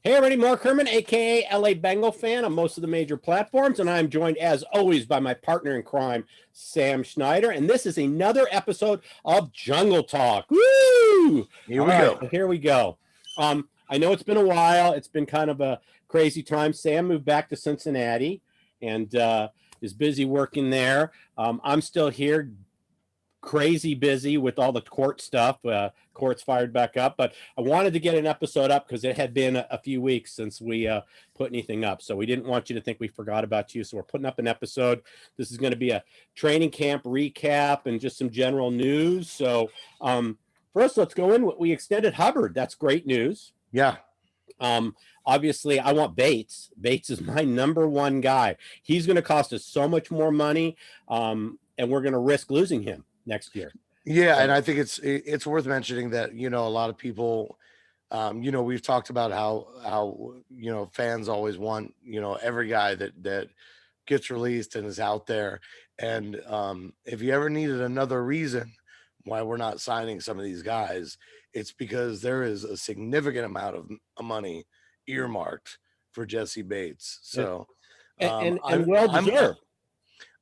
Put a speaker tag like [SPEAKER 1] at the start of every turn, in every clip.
[SPEAKER 1] Hey, everybody, Mark Herman, aka LA Bengal fan on most of the major platforms, and I'm joined as always by my partner in crime, Sam Schneider. And this is another episode of Jungle Talk. Woo!
[SPEAKER 2] Here
[SPEAKER 1] All
[SPEAKER 2] we
[SPEAKER 1] right,
[SPEAKER 2] go.
[SPEAKER 1] here we go. I know it's been a while. It's been kind of a crazy time. Sam moved back to Cincinnati and is busy working there. I'm still here, crazy busy with all the court stuff. Court's fired back up, but I wanted to get an episode up because it had been a few weeks since we put anything up. So we didn't want you to think we forgot about you. So we're putting up an episode. This is going to be a training camp recap and just some general news. So first, let's go in. We extended Hubbard. That's great news.
[SPEAKER 2] Yeah.
[SPEAKER 1] Obviously, I want Bates. Bates is my number one guy. He's going to cost us so much more money, and we're going to risk losing him next year.
[SPEAKER 2] Yeah, and I think it's worth mentioning that, a lot of people, we've talked about how fans always want, every guy that gets released and is out there. And if you ever needed another reason why we're not signing some of these guys, it's because there is a significant amount of money earmarked for Jesse Bates. So
[SPEAKER 1] and well deserved.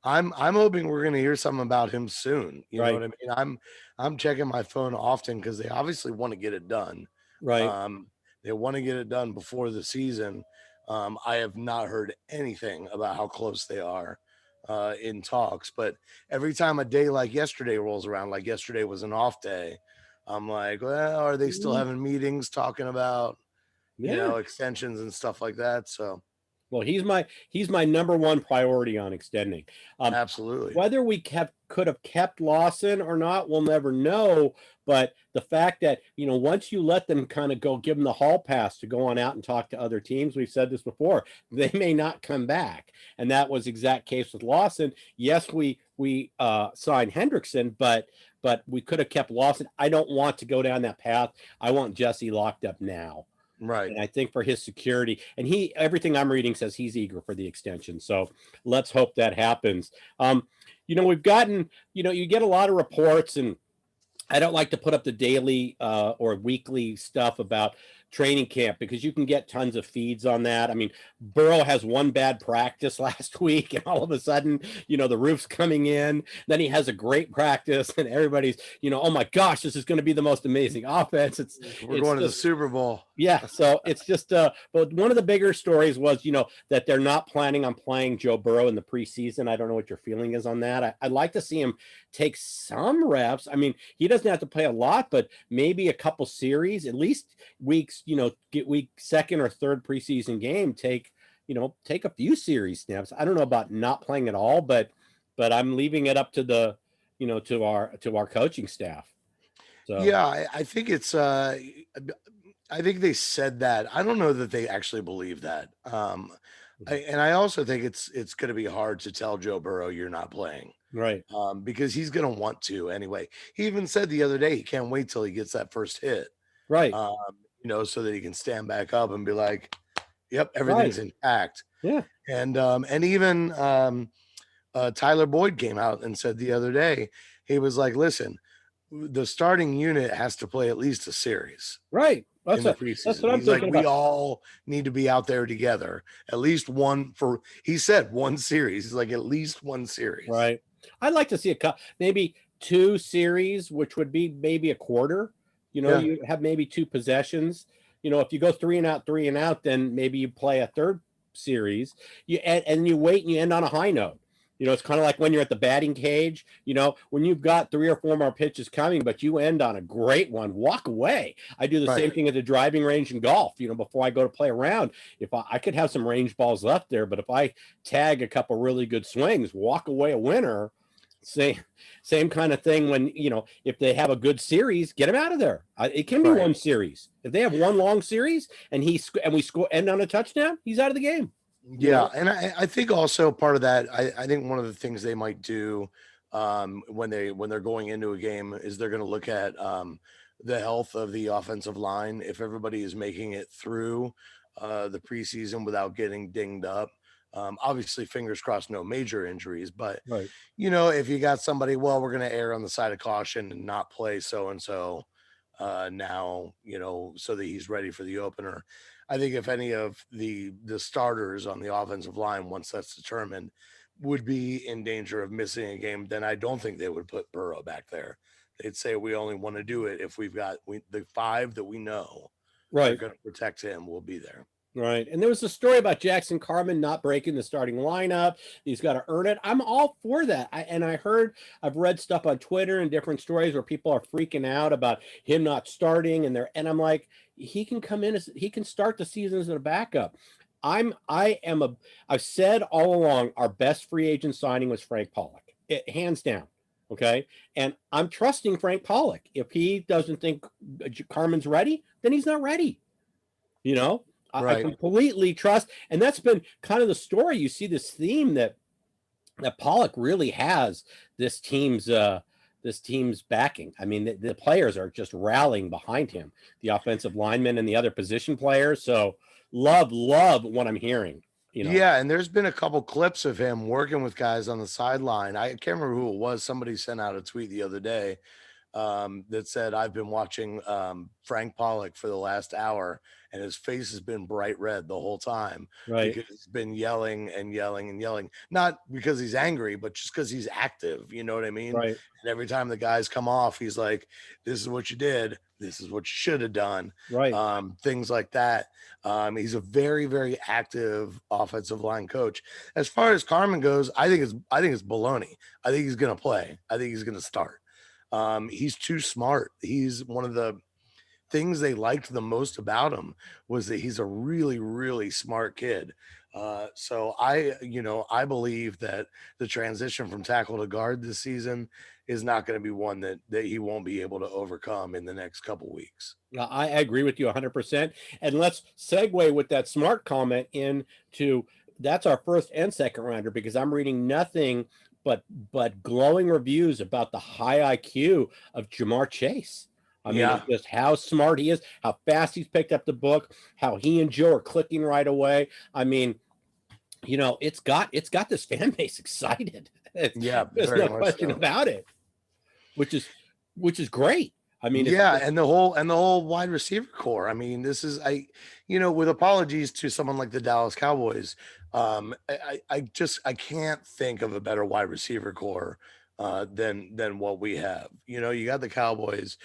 [SPEAKER 2] I'm hoping we're going to hear something about him soon. You
[SPEAKER 1] Right.
[SPEAKER 2] know what I mean? I'm checking my phone often because they obviously want to get it done.
[SPEAKER 1] Right.
[SPEAKER 2] They want to get it done before the season. I have not heard anything about how close they are in talks, but every time a day like yesterday rolls around, like yesterday was an off day, I'm like, well, are they still having meetings talking about, extensions and stuff like that? So.
[SPEAKER 1] Well, he's my number one priority on extending.
[SPEAKER 2] Absolutely.
[SPEAKER 1] Whether we could have kept Lawson or not, we'll never know. But the fact that, once you let them kind of go, give them the hall pass to go on out and talk to other teams, we've said this before, they may not come back. And that was the exact case with Lawson. Yes, we signed Hendrickson, but we could have kept Lawson. I don't want to go down that path. I want Jesse locked up now.
[SPEAKER 2] Right.
[SPEAKER 1] And I think for his security, and everything I'm reading says he's eager for the extension. So let's hope that happens. We've gotten, you get a lot of reports, and I don't like to put up the daily or weekly stuff about training camp because you can get tons of feeds on that. I mean, Burrow has one bad practice last week, and all of a sudden, the roof's coming in. Then he has a great practice, and everybody's, oh my gosh, this is going to be the most amazing offense.
[SPEAKER 2] We're going to the Super Bowl.
[SPEAKER 1] Yeah, so it's just but one of the bigger stories was, that they're not planning on playing Joe Burrow in the preseason. I don't know what your feeling is on that. I'd like to see him take some reps. I mean, he doesn't have to play a lot, but maybe a couple series, at least weeks, get week second or third preseason game, take a few series snaps. I don't know about not playing at all, but I'm leaving it up to the, to our coaching staff. So
[SPEAKER 2] yeah, I think it's I think they said that. I don't know that they actually believe that. And I also think it's going to be hard to tell Joe Burrow you're not playing.
[SPEAKER 1] Right.
[SPEAKER 2] Because he's going to want to anyway. He even said the other day he can't wait till he gets that first hit.
[SPEAKER 1] Right.
[SPEAKER 2] So that he can stand back up and be like, "Yep, everything's intact."
[SPEAKER 1] Yeah.
[SPEAKER 2] And even Tyler Boyd came out and said the other day, he was like, "Listen, the starting unit has to play at least a series."
[SPEAKER 1] Right. That's what I'm
[SPEAKER 2] He's
[SPEAKER 1] thinking
[SPEAKER 2] like,
[SPEAKER 1] about.
[SPEAKER 2] we all need to be out there together. At least one he said one series. He's like, at least one series.
[SPEAKER 1] Right. I'd like to see maybe two series, which would be maybe a quarter. You have maybe two possessions. If you go 3 and out, then maybe you play a third series. And you wait and you end on a high note. It's kind of like when you're at the batting cage, when you've got 3 or 4 more pitches coming, but you end on a great one, walk away. I do the same thing at the driving range in golf, before I go to play around. If I could have some range balls left there, but if I tag a couple really good swings, walk away a winner. Same kind of thing when, if they have a good series, get him out of there. It can be one series. If they have one long series and we end on a touchdown, he's out of the game.
[SPEAKER 2] Yeah, and I think also part of that, I think one of the things they might do when they're going into a game is they're going to look at the health of the offensive line. If everybody is making it through the preseason without getting dinged up, obviously fingers crossed, no major injuries. But if you got somebody, well, we're going to err on the side of caution and not play so and so. now, so that he's ready for the opener. I think if any of the starters on the offensive line, once that's determined, would be in danger of missing a game, then I don't think they would put Burrow back there. They'd say we only want to do it if we've got the 5 that we know are
[SPEAKER 1] Right.
[SPEAKER 2] going to protect him will be there.
[SPEAKER 1] Right. And there was a story about Jackson Carman not breaking the starting lineup. He's got to earn it. I'm all for that. I've read stuff on Twitter and different stories where people are freaking out about him not starting, and I'm like, he can come in he can start the season as a backup. I've said all along our best free agent signing was Frank Pollock. Hands down. Okay. And I'm trusting Frank Pollock. If he doesn't think Carman's ready, then he's not ready.
[SPEAKER 2] Right.
[SPEAKER 1] I completely trust, and that's been kind of the story. You see this theme that Pollock really has this team's backing. I mean, the players are just rallying behind him, the offensive linemen and the other position players. So love what I'm hearing.
[SPEAKER 2] Yeah, and there's been a couple clips of him working with guys on the sideline. I can't remember who it was. Somebody sent out a tweet the other day that said, I've been watching Frank Pollock for the last hour, and his face has been bright red the whole time.
[SPEAKER 1] Right.
[SPEAKER 2] Because he's been yelling and yelling and yelling. Not because he's angry, but just because he's active. You know what I mean?
[SPEAKER 1] Right.
[SPEAKER 2] And every time the guys come off, he's like, this is what you did. This is what you should have done.
[SPEAKER 1] Right.
[SPEAKER 2] Things like that. He's a very, very active offensive line coach. As far as Carman goes, I think it's baloney. I think he's going to play. I think he's going to start. He's too smart. He's one of the things they liked the most about him was that he's a really, really smart kid. So I believe that the transition from tackle to guard this season is not going to be one that he won't be able to overcome in the next couple weeks.
[SPEAKER 1] I agree with you 100%. And let's segue with that smart comment into that's our first and second rounder, because I'm reading nothing but glowing reviews about the high IQ of Jamar Chase. I mean, just how smart he is, how fast he's picked up the book, how he and Joe are clicking right away. I mean, it's got this fan base excited. There's no question about it, which is great. I mean,
[SPEAKER 2] and the whole wide receiver core. I mean, this is with apologies to someone like the Dallas Cowboys, I can't think of a better wide receiver core than what we have. You got the Cowboys.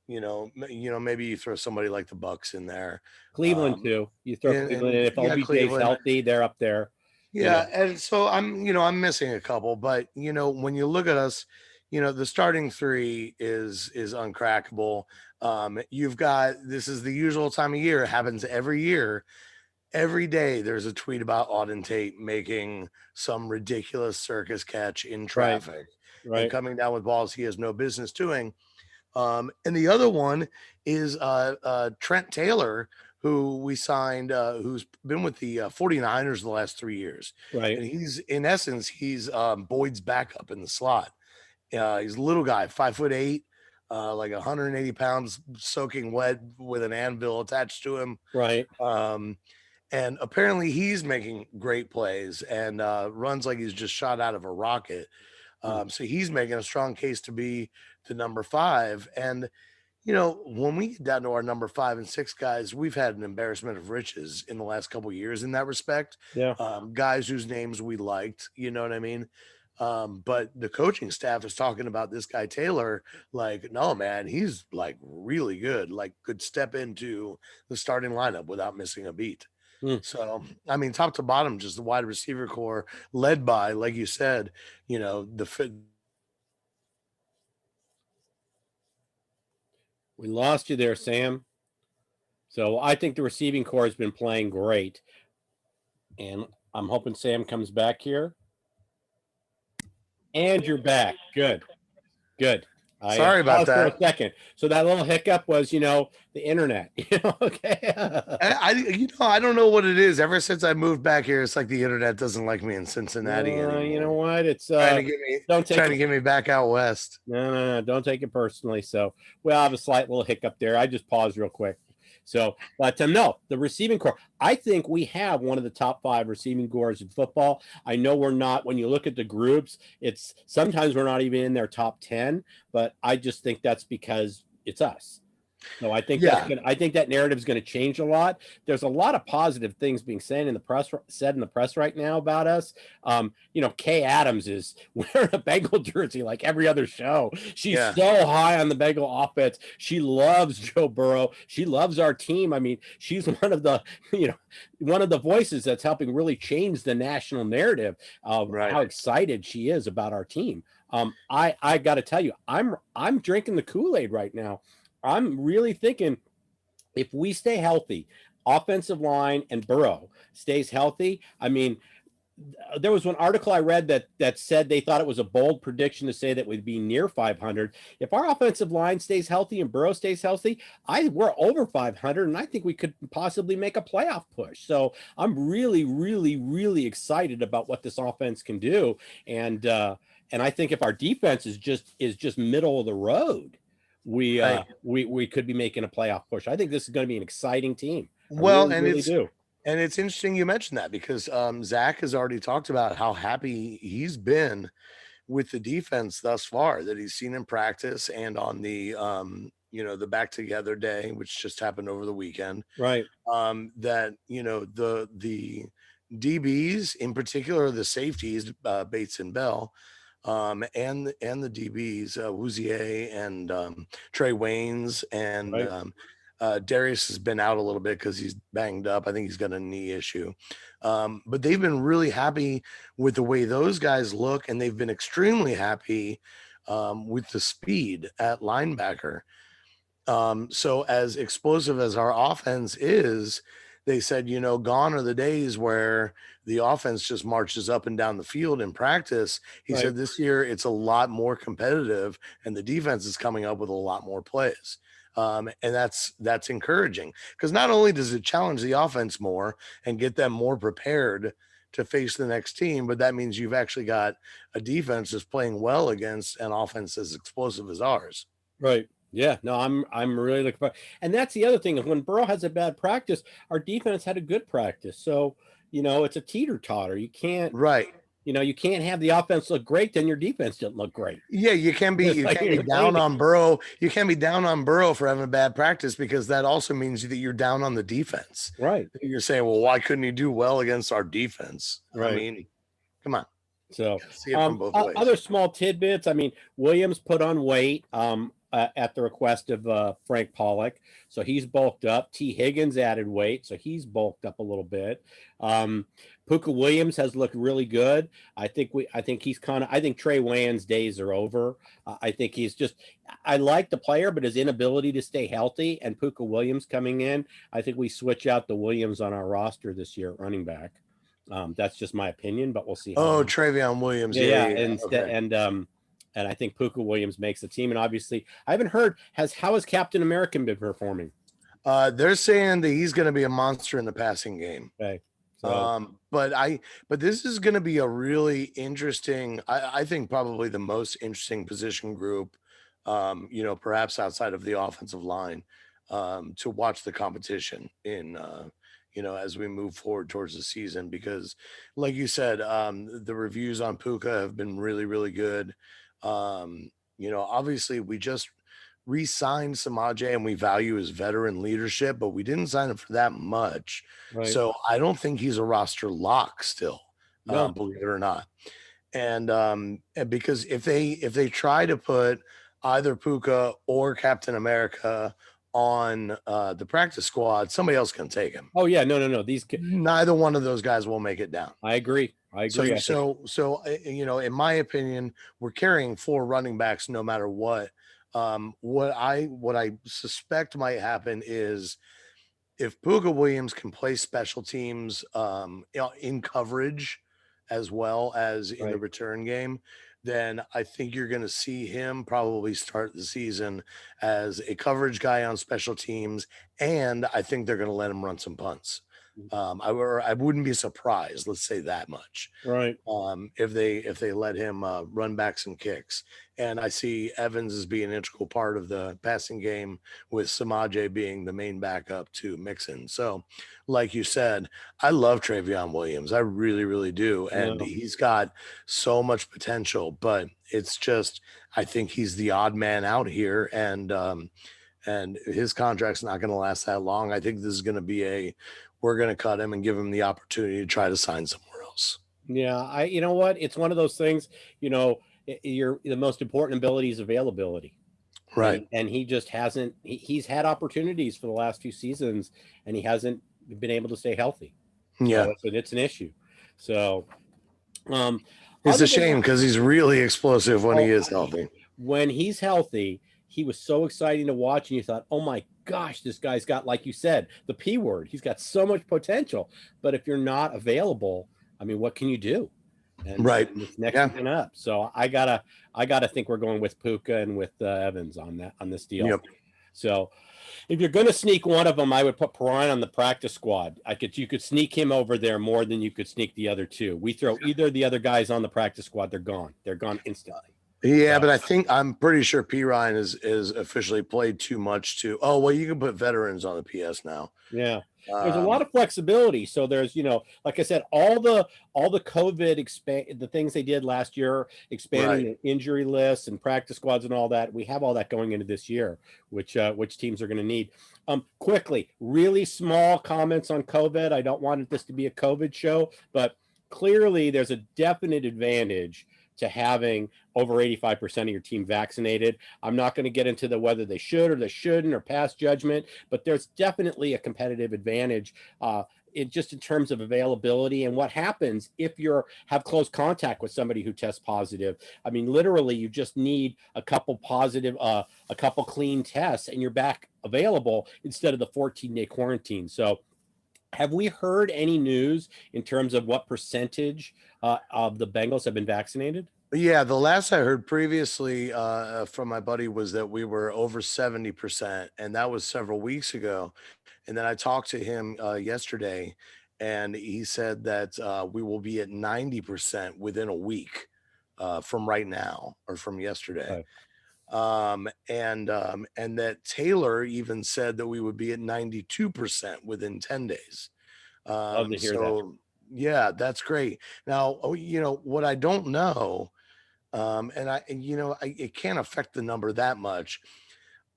[SPEAKER 2] Maybe you throw somebody like the Bucks in there.
[SPEAKER 1] Cleveland too. You throw Cleveland in. If OBJ's healthy, they're up there.
[SPEAKER 2] Yeah, and so I'm missing a couple, but when you look at us, the starting 3 is uncrackable. You've got, this is the usual time of year. It happens every year. Every day there's a tweet about Auden Tate making some ridiculous circus catch in traffic and coming down with balls he has no business doing. And the other one is Trent Taylor, who we signed, who's been with the 49ers the last 3 years.
[SPEAKER 1] Right.
[SPEAKER 2] And he's Boyd's backup in the slot. He's a little guy, 5'8", like 180 pounds, soaking wet with an anvil attached to him.
[SPEAKER 1] Right.
[SPEAKER 2] And apparently he's making great plays and runs like he's just shot out of a rocket. So he's making a strong case to be the number 5. And, when we get down to our number 5 and 6 guys, we've had an embarrassment of riches in the last couple of years in that respect.
[SPEAKER 1] Yeah.
[SPEAKER 2] Guys whose names we liked, you know what I mean? But the coaching staff is talking about this guy Taylor, like, no, man, he's like really good, like could step into the starting lineup without missing a beat. So, I mean, top to bottom, just the wide receiver core led by, like you said, the fit.
[SPEAKER 1] We lost you there, Sam. So I think the receiving core has been playing great. And I'm hoping Sam comes back here. And you're back. Good.
[SPEAKER 2] Sorry about that.
[SPEAKER 1] For a second. So that little hiccup was, the internet. Okay.
[SPEAKER 2] I don't know what it is. Ever since I moved back here, it's like the internet doesn't like me in Cincinnati anymore.
[SPEAKER 1] You know what? It's
[SPEAKER 2] trying to get me back out west.
[SPEAKER 1] No. Don't take it personally. So we'll have a slight little hiccup there. I just paused real quick. So, but no, the receiving core, I think we have one of the top 5 receiving cores in football. I know we're not, when you look at the groups, it's sometimes we're not even in their top 10, but I just think that's because it's us. So I think
[SPEAKER 2] Yeah.
[SPEAKER 1] I think that narrative is going to change a lot. There's a lot of positive things being said in the press right now about us. Kay Adams is wearing a Bengal jersey like every other show. She's so high on the Bengal offense. She loves Joe Burrow. She loves our team. I mean, she's one of the voices that's helping really change the national narrative of how excited she is about our team. I got to tell you, I'm drinking the Kool-Aid right now. I'm really thinking if we stay healthy, offensive line and Burrow stays healthy. I mean, there was one article I read that said they thought it was a bold prediction to say that we'd be near 500. If our offensive line stays healthy and Burrow stays healthy, we're over 500, and I think we could possibly make a playoff push. So I'm really, really, really excited about what this offense can do, and I think if our defense is just middle of the road, we could be making a playoff push. I think this is going to be an exciting team.
[SPEAKER 2] Well,
[SPEAKER 1] really do.
[SPEAKER 2] And it's interesting you mentioned that because Zach has already talked about how happy he's been with the defense thus far that he's seen in practice and on the the back together day, which just happened over the weekend.
[SPEAKER 1] Right.
[SPEAKER 2] That the DBs, in particular the safeties, Bates and Bell, and the DBs, Wouzier and Trey Waynes and Darius has been out a little bit because he's banged up. I think he's got a knee issue. But they've been really happy with the way those guys look, and they've been extremely happy with the speed at linebacker. So as explosive as our offense is, they said, gone are the days where the offense just marches up and down the field in practice. He said this year it's a lot more competitive and the defense is coming up with a lot more plays. And that's encouraging because not only does it challenge the offense more and get them more prepared to face the next team, but that means you've actually got a defense that's playing well against an offense as explosive as ours.
[SPEAKER 1] Right. Yeah, no, I'm really looking for, and that's the other thing is when Burrow has a bad practice, our defense had a good practice. So, it's a teeter-totter. You can't you can't have the offense look great, then your defense didn't look great.
[SPEAKER 2] Yeah, you can't be down on Burrow. You can't be down on Burrow for having a bad practice because that also means that you're down on the defense.
[SPEAKER 1] Right.
[SPEAKER 2] You're saying, well, why couldn't he do well against our defense?
[SPEAKER 1] Right.
[SPEAKER 2] I mean, come on.
[SPEAKER 1] So
[SPEAKER 2] see it from both ways.
[SPEAKER 1] Other small tidbits. I mean, Williams put on weight at the request of Frank Pollock, so he's bulked up. T. Higgins added weight, so he's bulked up a little bit. Puka Williams has looked really good. I think Trey Wayne's days are over. I think I like the player, but his inability to stay healthy and Puka Williams coming in, I think we switch out the Williams on our roster this year at running back. That's just my opinion, but we'll see.
[SPEAKER 2] Trevion Williams.
[SPEAKER 1] And I think Puka Williams makes the team. And obviously, I haven't heard how has Captain America been performing?
[SPEAKER 2] They're saying that he's going to be a monster in the passing game.
[SPEAKER 1] Okay. So.
[SPEAKER 2] But this is going to be a really interesting. I think probably the most interesting position group. Perhaps outside of the offensive line, to watch the competition in. As we move forward towards the season, because like you said, the reviews on Puka have been really, really good. Obviously we just re-signed Samaje and we value his veteran leadership, but we didn't sign him for that much. Right. So I don't think he's a roster lock still, believe it or not. And because if they try to put either Puka or Captain America on the practice squad, somebody else can take him.
[SPEAKER 1] Oh yeah, no.
[SPEAKER 2] Neither one of those guys will make it down.
[SPEAKER 1] I agree.
[SPEAKER 2] So in my opinion, we're carrying 4 running backs no matter what. What I suspect might happen is if Puka Williams can play special teams in coverage as well as in the return game, then I think you're going to see him probably start the season as a coverage guy on special teams, and I think they're going to let him run some punts. I wouldn't be surprised. Let's say that much.
[SPEAKER 1] Right.
[SPEAKER 2] If they let him run back some kicks. And I see Evans as being an integral part of the passing game, with Samaje being the main backup to Mixon. So, like you said, I love Travion Williams. I really, really do. And
[SPEAKER 1] No.
[SPEAKER 2] he's got so much potential, but it's just, I think he's the odd man out here. And his contract's not going to last that long. I think this is going to be we're going to cut him and give him the opportunity to try to sign somewhere else.
[SPEAKER 1] Yeah, you know what? It's one of those things, the most important ability is availability.
[SPEAKER 2] Right.
[SPEAKER 1] And he just hasn't, he's had opportunities for the last few seasons and he hasn't been able to stay healthy.
[SPEAKER 2] Yeah.
[SPEAKER 1] So it's an issue. So,
[SPEAKER 2] it's a shame because he's really explosive when he is healthy.
[SPEAKER 1] When he's healthy, he was so exciting to watch, and you thought, oh my gosh, this guy's got, like you said, the P word. He's got so much potential. But if you're not available, I mean, what can you do? And
[SPEAKER 2] right.
[SPEAKER 1] It's next one up. So I gotta think we're going with Puka and with Evans on this deal.
[SPEAKER 2] Yep.
[SPEAKER 1] So if you're going to sneak one of them, I would put Perrine on the practice squad. You could sneak him over there more than you could sneak the other two. We throw either of the other guys on the practice squad, they're gone. They're gone instantly.
[SPEAKER 2] Yeah, but I'm pretty sure P. Ryan is officially played too much to. Oh, well, you can put veterans on the PS now.
[SPEAKER 1] Yeah. There's a lot of flexibility. So there's, like I said, all the COVID the things they did last year, expanding the injury lists and practice squads and all that. We have all that going into this year, which teams are going to need. Quickly, really small comments on COVID. I don't want this to be a COVID show, but clearly there's a definite advantage to having over 85% of your team vaccinated. I'm not going to get into whether they should or they shouldn't or pass judgment, but there's definitely a competitive advantage in terms of availability and what happens if you have close contact with somebody who tests positive. I mean, literally, you just need a couple clean tests and you're back available instead of the 14-day quarantine. So have we heard any news in terms of what percentage of the Bengals have been vaccinated?
[SPEAKER 2] Yeah, the last I heard previously from my buddy was that we were over 70%, and that was several weeks ago. And then I talked to him yesterday, and he said that we will be at 90% within a week from right now, or from yesterday.
[SPEAKER 1] Okay.
[SPEAKER 2] And that Taylor even said that we would be at 92% within 10 days.
[SPEAKER 1] Love to hear that.
[SPEAKER 2] Yeah, that's great. Now, what I don't know, it can't affect the number that much.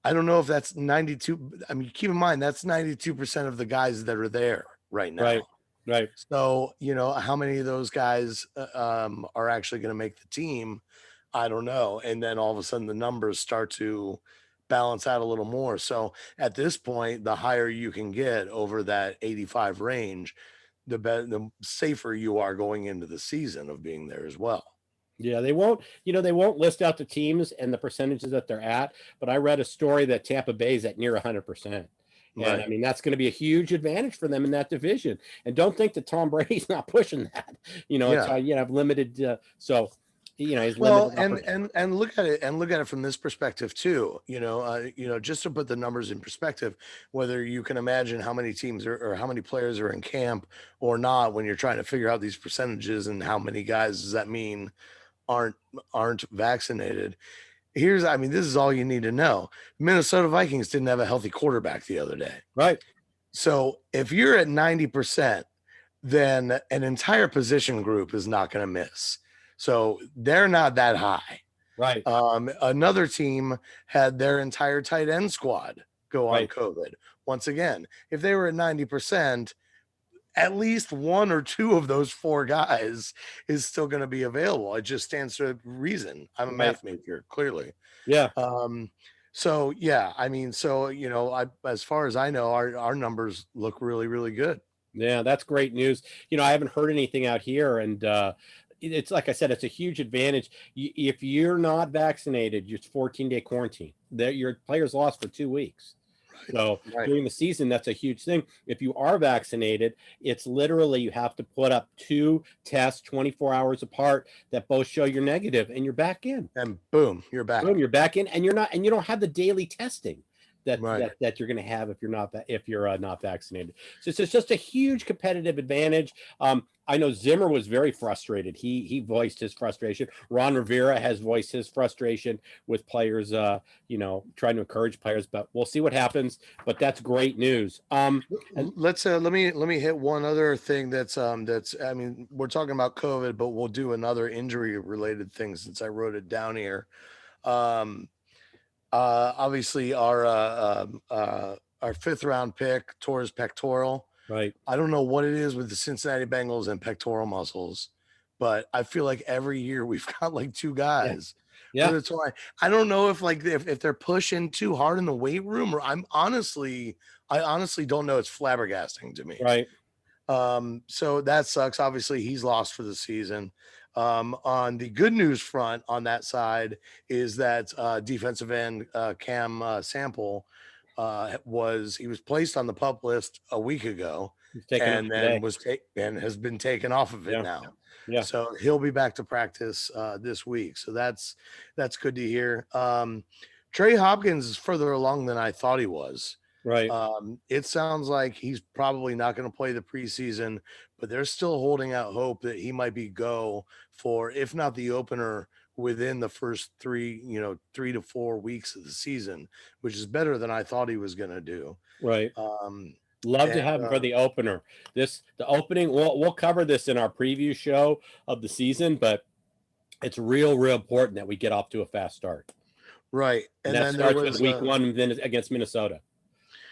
[SPEAKER 2] I don't know if that's 92. I mean, keep in mind, that's 92% of the guys that are there right now.
[SPEAKER 1] Right.
[SPEAKER 2] So, how many of those guys are actually going to make the team? I don't know. And then all of a sudden the numbers start to balance out a little more. So at this point, the higher you can get over that 85 range, the safer you are going into the season of being there as well.
[SPEAKER 1] Yeah, they won't list out the teams and the percentages that they're at, but I read a story that Tampa Bay is at near 100%. And I mean, that's going to be a huge advantage for them in that division. And don't think that Tom Brady's not pushing that. It's I've limited he's
[SPEAKER 2] well,
[SPEAKER 1] limited.
[SPEAKER 2] and look at it from this perspective too. Just to put the numbers in perspective, whether you can imagine how many teams or how many players are in camp or not, when you're trying to figure out these percentages and how many guys does that mean aren't vaccinated. This is all you need to know. Minnesota Vikings didn't have a healthy quarterback the other day.
[SPEAKER 1] Right.
[SPEAKER 2] So if you're at 90%, then an entire position group is not going to miss. So they're not that high.
[SPEAKER 1] Right.
[SPEAKER 2] Another team had their entire tight end squad go on COVID. Once again, if they were at 90%, at least one or two of those four guys is still going to be available. It just stands to reason. I'm a math major, clearly.
[SPEAKER 1] Yeah.
[SPEAKER 2] So yeah, as far as I know, our numbers look really, really good.
[SPEAKER 1] Yeah, that's great news. I haven't heard anything out here, and it's like I said, it's a huge advantage. If you're not vaccinated, it's 14-day quarantine. Your players lost for 2 weeks. So during the season, that's a huge thing. If you are vaccinated, it's literally you have to put up 2 tests 24 hours apart that both show you're negative, and you're back in.
[SPEAKER 2] And boom, you're back.
[SPEAKER 1] Boom, you're back in, and you don't have the daily testing that you're going to have if you're not vaccinated. So it's just a huge competitive advantage. I know Zimmer was very frustrated. He voiced his frustration. Ron Rivera has voiced his frustration with players, trying to encourage players, but we'll see what happens. But that's great news. And
[SPEAKER 2] Let's let me hit one other thing that's I mean, we're talking about COVID, but we'll do another injury related thing since I wrote it down here. Obviously our fifth round pick tore his pectoral.
[SPEAKER 1] right.
[SPEAKER 2] I don't know what it is with the Cincinnati Bengals and pectoral muscles, but I feel like every year we've got like two guys.
[SPEAKER 1] Yeah.
[SPEAKER 2] That's why I don't know if they're pushing too hard in the weight room, or I honestly don't know. It's flabbergasting to me.
[SPEAKER 1] Right.
[SPEAKER 2] So that sucks. Obviously, he's lost for the season. On the good news front on that side is that defensive end Cam Sample was placed on the PUP list a week ago, and then and has been taken off of it now.
[SPEAKER 1] Yeah.
[SPEAKER 2] So he'll be back to practice this week. So that's good to hear. Trey Hopkins is further along than I thought he was.
[SPEAKER 1] Right.
[SPEAKER 2] It sounds like he's probably not going to play the preseason, but they're still holding out hope that he might be go for, if not the opener, within the first 3 to 4 weeks of the season, which is better than I thought he was going to do.
[SPEAKER 1] Right. Love to have him for the opener. The opening, we'll cover this in our preview show of the season, but it's real important that we get off to a fast start.
[SPEAKER 2] Right.
[SPEAKER 1] And that starts with week 1 then against Minnesota.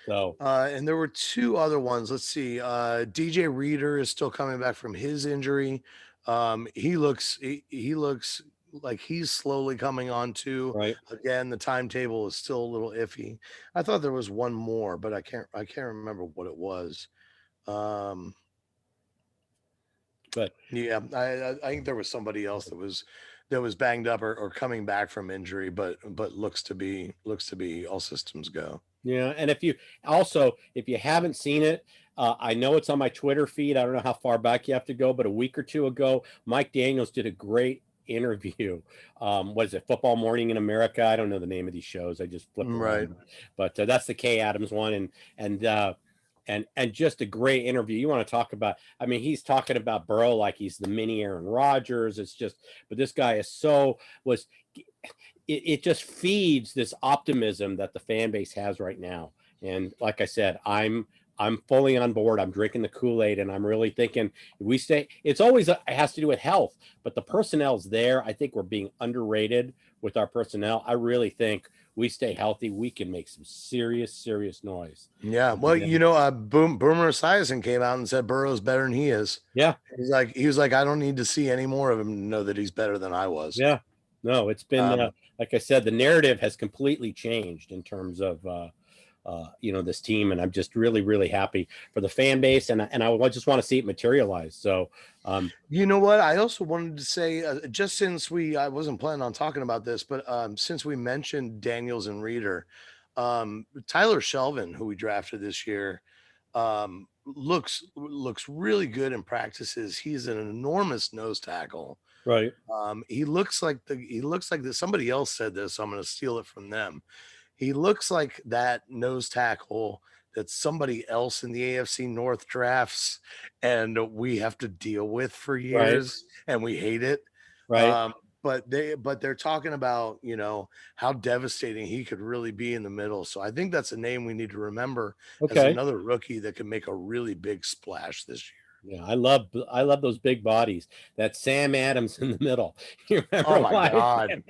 [SPEAKER 1] So
[SPEAKER 2] and there were 2 other ones. Let's see. DJ Reader is still coming back from his injury. He looks like he's slowly coming on too.
[SPEAKER 1] Right.
[SPEAKER 2] Again, the timetable is still a little iffy. I thought there was one more, but I can't remember what it was. But yeah, I think there was somebody else that was banged up or coming back from injury, but looks to be all systems go.
[SPEAKER 1] Yeah, and if you haven't seen it, I know it's on my Twitter feed. I don't know how far back you have to go, but a week or 2 ago, Mike Daniels did a great interview. Was it Football Morning in America? I don't know the name of these shows. I just flip
[SPEAKER 2] right.
[SPEAKER 1] But that's the Kay Adams one, and just a great interview. You want to talk about? I mean, he's talking about Burrow like he's the mini Aaron Rodgers. It's just, but this guy is it just feeds this optimism that the fan base has right now. And like I said, I'm fully on board. I'm drinking the Kool-Aid, and I'm really thinking if we stay, it has to do with health, but the personnel's there. I think we're being underrated with our personnel. I really think we stay healthy, we can make some serious noise.
[SPEAKER 2] Yeah. Well, Boomer Esiason came out and said Burrow's better than he is.
[SPEAKER 1] Yeah.
[SPEAKER 2] He was like, I don't need to see any more of him to know that he's better than I was.
[SPEAKER 1] Yeah. No, it's been like I said, the narrative has completely changed in terms of this team, and I'm just really happy for the fan base, and I just want to see it materialize. So
[SPEAKER 2] you know what, I also wanted to say, just since I wasn't planning on talking about this, but since we mentioned Daniels and Reader, Tyler Shelvin, who we drafted this year, looks really good in practices. He's an enormous nose tackle.
[SPEAKER 1] Right.
[SPEAKER 2] He looks like somebody else said this, so I'm going to steal it from them. He looks like that nose tackle that somebody else in the AFC North drafts and we have to deal with for years, and we hate it.
[SPEAKER 1] Right.
[SPEAKER 2] But they're talking about, how devastating he could really be in the middle. So I think that's a name we need to remember as another rookie that can make a really big splash this year.
[SPEAKER 1] Yeah, I love those big bodies. That Sam Adams in the middle. You remember?
[SPEAKER 2] Oh my God.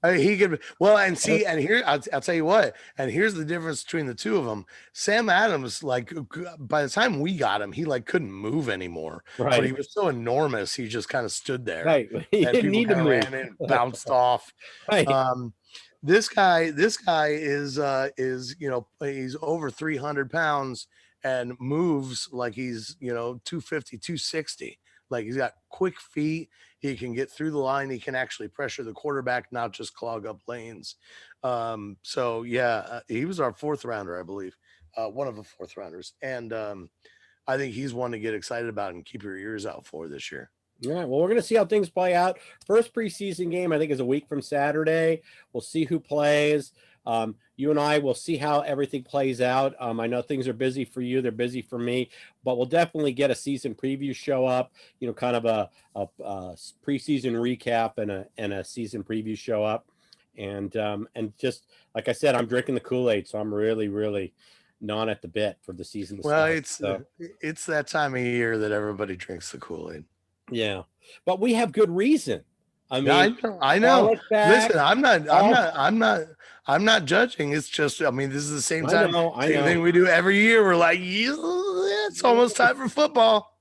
[SPEAKER 2] He could, well, and see, and here I'll tell you what, and here's the difference between the two of them. Sam Adams, like, by the time we got him, he couldn't move anymore.
[SPEAKER 1] Right.
[SPEAKER 2] But he was so enormous, he just kind of stood there.
[SPEAKER 1] Right. He didn't need to move.
[SPEAKER 2] Ran in, bounced off.
[SPEAKER 1] Right.
[SPEAKER 2] This guy is he's over 300 pounds and moves like he's 250, 260. Like, he's got quick feet. He can get through the line. He can actually pressure the quarterback, not just clog up lanes. So yeah, he was our 4th rounder, I believe, one of the 4th rounders. And I think he's one to get excited about and keep your ears out for this year.
[SPEAKER 1] Yeah, well, we're going to see how things play out. First preseason game, I think, is a week from Saturday. We'll see who plays. You and I will see how everything plays out. I know things are busy for you; they're busy for me, but we'll definitely get a season preview show up. Kind of a preseason recap and a season preview show up, and just like I said, I'm drinking the Kool-Aid, so I'm really, really gnawing at the bit for the season to
[SPEAKER 2] Well,
[SPEAKER 1] start.
[SPEAKER 2] it's that time of year that everybody drinks the Kool-Aid.
[SPEAKER 1] Yeah, but we have good reason. I
[SPEAKER 2] Yeah,
[SPEAKER 1] mean,
[SPEAKER 2] I know.
[SPEAKER 1] Back,
[SPEAKER 2] Listen, I'm not judging. It's just, I mean, this is the same
[SPEAKER 1] I
[SPEAKER 2] time,
[SPEAKER 1] know.
[SPEAKER 2] same thing we do every year. We're like, yeah, it's almost time for football.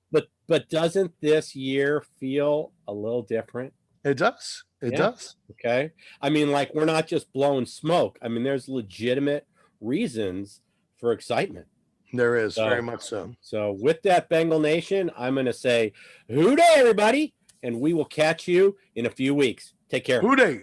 [SPEAKER 1] But doesn't this year feel a little different?
[SPEAKER 2] It does. It does.
[SPEAKER 1] Okay. I mean, like, we're not just blowing smoke. I mean, there's legitimate reasons for excitement.
[SPEAKER 2] There is, very much so.
[SPEAKER 1] So with that, Bengal Nation, I'm going to say, hoo day, everybody, and we will catch you in a few weeks. Take care.
[SPEAKER 2] Hoo day.